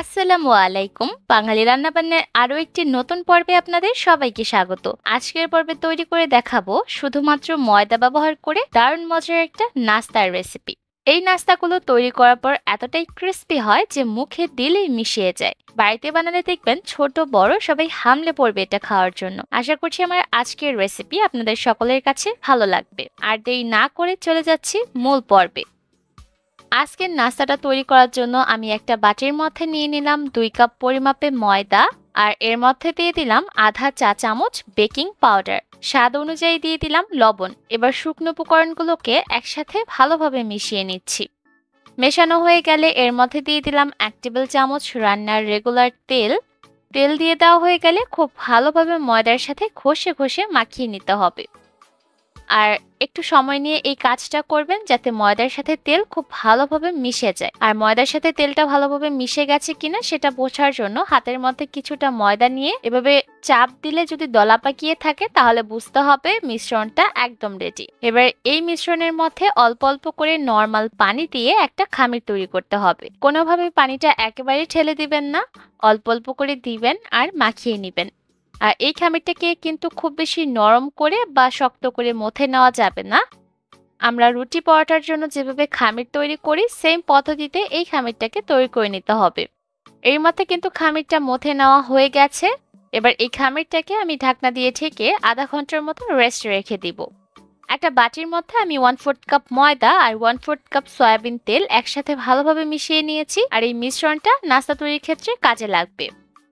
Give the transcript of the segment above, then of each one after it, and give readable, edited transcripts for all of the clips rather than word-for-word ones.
আসসালামু আলাইকুম। বাঙালি রান্নাবান্নার আরো একটি নতুন পর্বে আপনাদের সবাইকে স্বাগত। আজকের পর্বে তৈরি করে দেখাবো শুধুমাত্র ময়দা ব্যবহার করে দারুণ মজার একটা নাস্তার রেসিপি। এই নাস্তাগুলো তৈরি করার পর এতটাই ক্রিস্পি হয় যে মুখে দিলেই মিশিয়ে যায়। বাড়িতে বানালে দেখবেন ছোট বড় সবাই হামলে পড়বে এটা খাওয়ার জন্য। আশা করছি আমার আজকের রেসিপি আপনাদের সকলের কাছে ভালো লাগবে। আর দেরি না করে চলে যাচ্ছি মূল পর্বে। আজকের নাস্তাটা তৈরি করার জন্য আমি একটা বাটির মধ্যে নিয়ে নিলাম 2 কাপ পরিমাপে ময়দা, আর এর মধ্যে দিয়ে দিলাম আধা চা চামচ বেকিং পাউডার, স্বাদ অনুযায়ী দিয়ে দিলাম লবণ। এবার শুকনো উপকরণগুলোকে একসাথে ভালোভাবে মিশিয়ে নিচ্ছি। মেশানো হয়ে গেলে এর মধ্যে দিয়ে দিলাম 1 টেবিল চামচ রান্নার রেগুলার তেল। তেল দিয়ে দেওয়া হয়ে গেলে খুব ভালোভাবে ময়দার সাথে ঘষে ঘষে মাখিয়ে নিতে হবে। আর একটু সময় নিয়ে এই কাজটা করবেন যাতে ময়দার সাথে তেল খুব ভালোভাবে মিশে যায়। আর ময়দার সাথে তেলটা ভালোভাবে মিশে গেছে কিনা সেটা বোঝার জন্য হাতের মধ্যে কিছুটা ময়দা নিয়ে এভাবে চাপ দিলে যদি দলা পাকিয়ে থাকে তাহলে বুঝতে হবে মিশ্রণটা একদম রেডি। এবার এই মিশ্রণের মধ্যে অল্প অল্প করে নরমাল পানি দিয়ে একটা খামির তৈরি করতে হবে। কোনোভাবে পানিটা একেবারে ঠেলে দিবেন না, অল্প অল্প করে দিবেন আর মাখিয়ে নিবেন। আর এই খামিরটাকে কিন্তু খুব বেশি নরম করে বা শক্ত করে মথে নেওয়া যাবে না। আমরা রুটি পরোটার জন্য যেভাবে খামির তৈরি করি সেম পদ্ধতিতে এই খামিরটাকে তৈরি করে নিতে হবে। এর মধ্যে কিন্তু খামিরটা মথে নেওয়া হয়ে গেছে। এবার এই খামিরটাকে আমি ঢাকনা দিয়ে ঢেকে আধা ঘন্টার মতো রেস্টে রেখে দিব। একটা বাটির মধ্যে আমি 1/4 কাপ ময়দা আর 1/4 কাপ সয়াবিন তেল একসাথে ভালোভাবে মিশিয়ে নিয়েছি। আর এই মিশ্রণটা নাস্তা তৈরির ক্ষেত্রে কাজে লাগবে।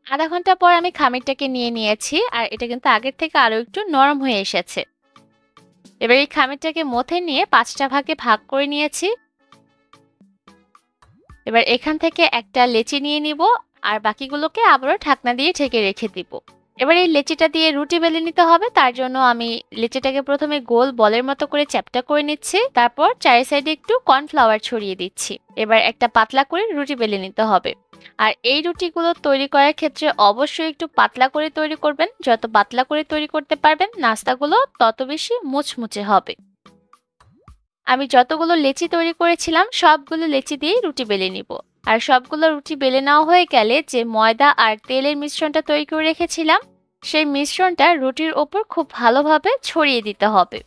আধা ঘন্টা পর আমি খামিরটাকে নিয়ে নিয়েছি, আর এটা কিন্তু আগের থেকে আরো একটু নরম হয়ে এসেছে। এবার এই খামিরটাকে মথে নিয়ে 5টা ভাগে ভাগ করে নিয়েছি। এবার এখান থেকে একটা লেচি নিয়ে নিব, আর বাকিগুলোকে আবারও ঢাকনা দিয়ে ঢেকে রেখে দিব। এবার এই লেচিটা দিয়ে রুটি বেলে নিতে হবে। তার জন্য আমি লেচিটাকে প্রথমে গোল বলের মতো করে চ্যাপ্টা করে নিচ্ছি, তারপর চারি সাইডে একটু কর্নফ্লাওয়ার ছড়িয়ে দিচ্ছি। এবার একটা পাতলা করে রুটি বেলে নিতে হবে। আর এই রুটিগুলো তৈরি করার ক্ষেত্রে অবশ্যই একটু পাতলা করে তৈরি করবেন। যত পাতলা করে তৈরি করতে পারবেন নাস্তাগুলো তত বেশি মুচমুচে হবে। আমি যতগুলো লেচি তৈরি করেছিলাম সবগুলো লেচি দিয়েই রুটি বেলে নিব। আর সবগুলো রুটি বেলে নেওয়া হয়ে গেলে যে ময়দা আর তেলের মিশ্রণটা তৈরি করে রেখেছিলাম সেই মিশ্রণটা রুটির ওপর খুব ভালোভাবে ছড়িয়ে দিতে হবে।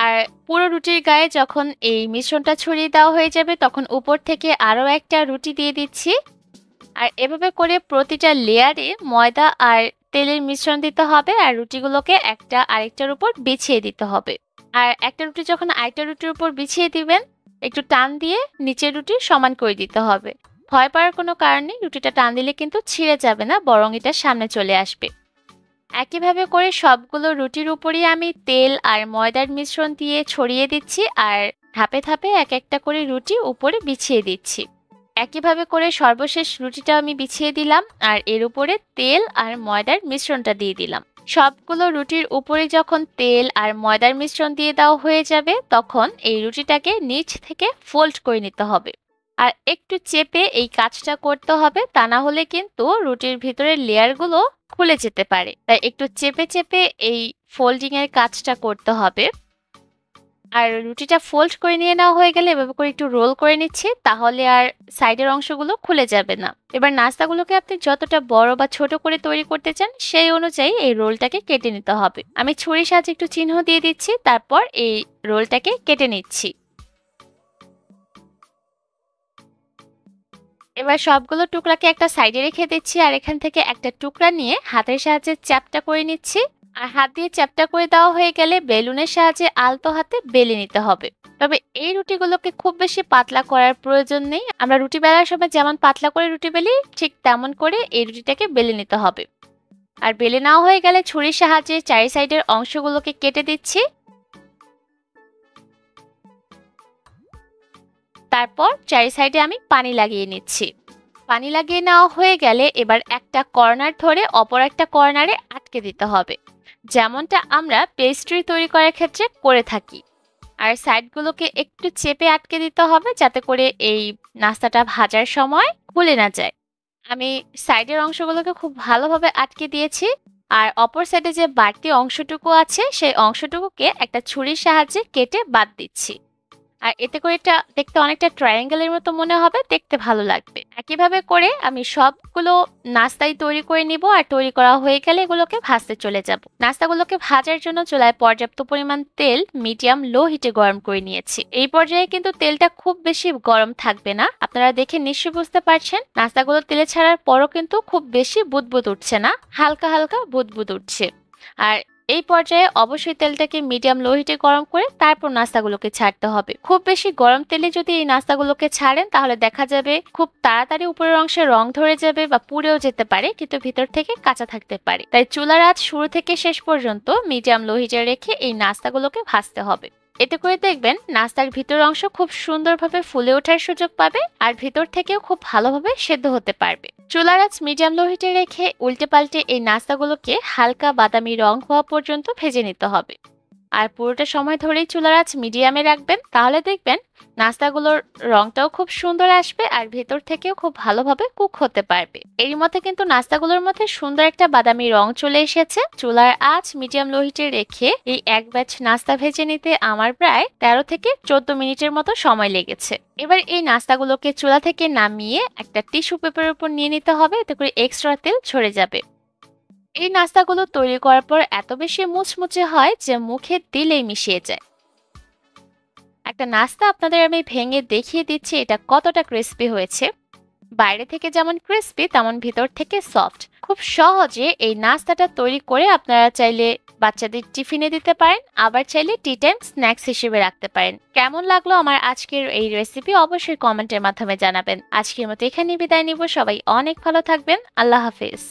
আর পুরো রুটির গায়ে যখন এই মিশ্রণটা ছড়িয়ে দেওয়া হয়ে যাবে তখন উপর থেকে আরও একটা রুটি দিয়ে দিচ্ছি। আর এভাবে করে প্রতিটা লেয়ারে ময়দা আর তেলের মিশ্রণ দিতে হবে, আর রুটিগুলোকে একটা আরেকটার উপর বিছিয়ে দিতে হবে। আর একটা রুটি যখন আরেকটা রুটির উপর বিছিয়ে দিবেন একটু টান দিয়ে নিচের রুটি সমান করে দিতে হবে। ভয় পাওয়ার কোনো কারণ নেই, রুটিটা টান দিলে কিন্তু ছিঁড়ে যাবে না, বরং এটা সামনে চলে আসবে। একইভাবে করে সবগুলো রুটির উপরই আমি তেল আর ময়দার মিশ্রণ দিয়ে ছড়িয়ে দিচ্ছি, আর ধাপে ধাপে এক একটা করে রুটি উপরে বিছিয়ে দিচ্ছি। একইভাবে করে সর্বশেষ রুটিটা আমি বিছিয়ে দিলাম, আর এর উপরে তেল আর ময়দার মিশ্রণটা দিয়ে দিলাম। সবগুলো রুটির উপরে যখন তেল আর ময়দার মিশ্রণ দিয়ে দেওয়া হয়ে যাবে তখন এই রুটিটাকে নিচ থেকে ফোল্ড করে নিতে হবে। আর একটু চেপে এই কাজটা করতে হবে, তা না হলে কিন্তু রুটির ভিতরের লেয়ারগুলো খুলে যেতে পারে। তাই একটু চেপে চেপে এই ফোল্ডিং এর কাজটা করতে হবে। আর রুটিটা ফোল্ড করে নিয়ে নেওয়া হয়ে গেলে এভাবে করে একটু রোল করে নিচ্ছি, তাহলে আর সাইডের অংশগুলো খুলে যাবে না। এবার নাস্তাগুলোকে আপনি যতটা বড় বা ছোট করে তৈরি করতে চান সেই অনুযায়ী এই রোলটাকে কেটে নিতে হবে। আমি ছুরির সাহায্যে একটু চিহ্ন দিয়ে দিচ্ছি, তারপর এই রোলটাকে কেটে নিচ্ছি। এবার সবগুলো টুকরাকে একটা সাইডে রেখে দিচ্ছি, আর এখান থেকে একটা টুকরা নিয়ে হাতের সাহায্যে চ্যাপটা করে নিচ্ছি। আর হাত দিয়ে চ্যাপটা করে দেওয়া হয়ে গেলে বেলুনের সাহায্যে আলতো হাতে বেলে নিতে হবে। তবে এই রুটিগুলোকে খুব বেশি পাতলা করার প্রয়োজন নেই। আমরা রুটি বেলার সময় যেমন পাতলা করে রুটি বেলি ঠিক তেমন করে এই রুটিটাকে বেলে নিতে হবে। আর বেলে নেওয়া হয়ে গেলে ছুরির সাহায্যে চারি সাইডের অংশগুলোকে কেটে দিচ্ছি। তারপর চারি সাইডে আমি পানি লাগিয়ে নিচ্ছি। পানি লাগিয়ে নেওয়া হয়ে গেলে এবার একটা কর্নার ধরে অপর একটা কর্নারে আটকে দিতে হবে, যেমনটা আমরা পেস্ট্রি তৈরি করার ক্ষেত্রে করে থাকি। আর সাইডগুলোকে একটু চেপে আটকে দিতে হবে যাতে করে এই নাস্তাটা ভাজার সময় খুলে না যায়। আমি সাইডের অংশগুলোকে খুব ভালোভাবে আটকে দিয়েছি, আর অপর সাইডে যে বাড়তি অংশটুকু আছে সেই অংশটুকুকে একটা ছুরির সাহায্যে কেটে বাদ দিচ্ছি। আর এতে করে এটা দেখতে অনেকটা ট্রায়াঙ্গেলের মতো মনে হবে, দেখতে ভালো লাগবে। একইভাবে করে আমি সবগুলো নাস্তাই তৈরি করে নিব, আর তৈরি করা হয়ে গেলে এগুলোকে ভাজতে চলে যাব। নাস্তাগুলোকে ভাজার জন্য চুলায় পর্যাপ্ত পরিমাণ তেল মিডিয়াম লো হিটে গরম করে নিয়েছি। এই পর্যায়ে কিন্তু তেলটা খুব বেশি গরম থাকবে না, আপনারা দেখে নিশ্চয়ই বুঝতে পারছেন। নাস্তাগুলো তেলে ছাড়ার পরও কিন্তু খুব বেশি বুদবুদ উঠছে না, হালকা হালকা বুদবুদ উঠছে। আর এই পর্যায়ে অবশ্যই তেলটাকে মিডিয়াম লো হিটে গরম করে তারপর নাস্তাগুলোকে ছাড়তে হবে। খুব বেশি গরম তেলে যদি এই নাস্তাগুলোকে ছাড়েন তাহলে দেখা যাবে খুব তাড়াতাড়ি উপরের অংশে রং ধরে যাবে বা পুড়েও যেতে পারে, কিন্তু ভিতর থেকে কাঁচা থাকতে পারে। তাই চুলার আঁচ শুরু থেকে শেষ পর্যন্ত মিডিয়াম লো হিটে রেখে এই নাস্তাগুলোকে ভাজতে হবে। এতে করে দেখবেন নাস্তার ভিতর অংশ খুব সুন্দরভাবে ফুলে ওঠার সুযোগ পাবে, আর ভিতর থেকেও খুব ভালোভাবে সেদ্ধ হতে পারবে। চুলার আঁচ মিডিয়াম লো হিটে রেখে উল্টে পাল্টে এই নাস্তাগুলোকে হালকা বাদামি রং হওয়া পর্যন্ত ভেজে নিতে হবে। আর পুরোটা সময় ধরেই চুলার আঁচ মিডিয়ামে রাখবেন, তাহলে দেখবেন নাস্তাগুলোর রংটাও খুব সুন্দর আসবে আর ভেতর থেকেও খুব ভালোভাবে কুক হতে পারবে। এর মধ্যে কিন্তু নাস্তাগুলোর মধ্যে সুন্দর একটা বাদামি রং চলে এসেছে। চুলার আঁচ মিডিয়াম লো হিটে রেখে এই এক ব্যাচ নাস্তা ভেজে নিতে আমার প্রায় 13 থেকে 14 মিনিটের মতো সময় লেগেছে। এবার এই নাস্তাগুলোকে চুলা থেকে নামিয়ে একটা টিস্যু পেপারের উপর নিয়ে নিতে হবে, এতে করে এক্সট্রা তেল ঝরে যাবে। এই নাস্তাগুলো তৈরি করার পর এত বেশি মুচমুচে হয় যে মুখে দিলেই মিশিয়ে যায়। একটা নাস্তা আপনাদের আমি ভেঙে দেখিয়ে দিচ্ছি এটা কতটা ক্রিস্পি হয়েছে। বাইরে থেকে যেমন ক্রিস্পি তেমন ভিতর থেকে সফট। খুব সহজে এই নাস্তাটা তৈরি করে আপনারা চাইলে বাচ্চাদের টিফিনে দিতে পারেন, আবার চাইলে টি টাইম স্ন্যাক্স হিসেবে রাখতে পারেন। কেমন লাগলো আমার আজকের এই রেসিপি অবশ্যই কমেন্টের মাধ্যমে জানাবেন। আজকের মতো এখানেই বিদায় নিব, সবাই অনেক ভালো থাকবেন। আল্লাহ হাফেজ।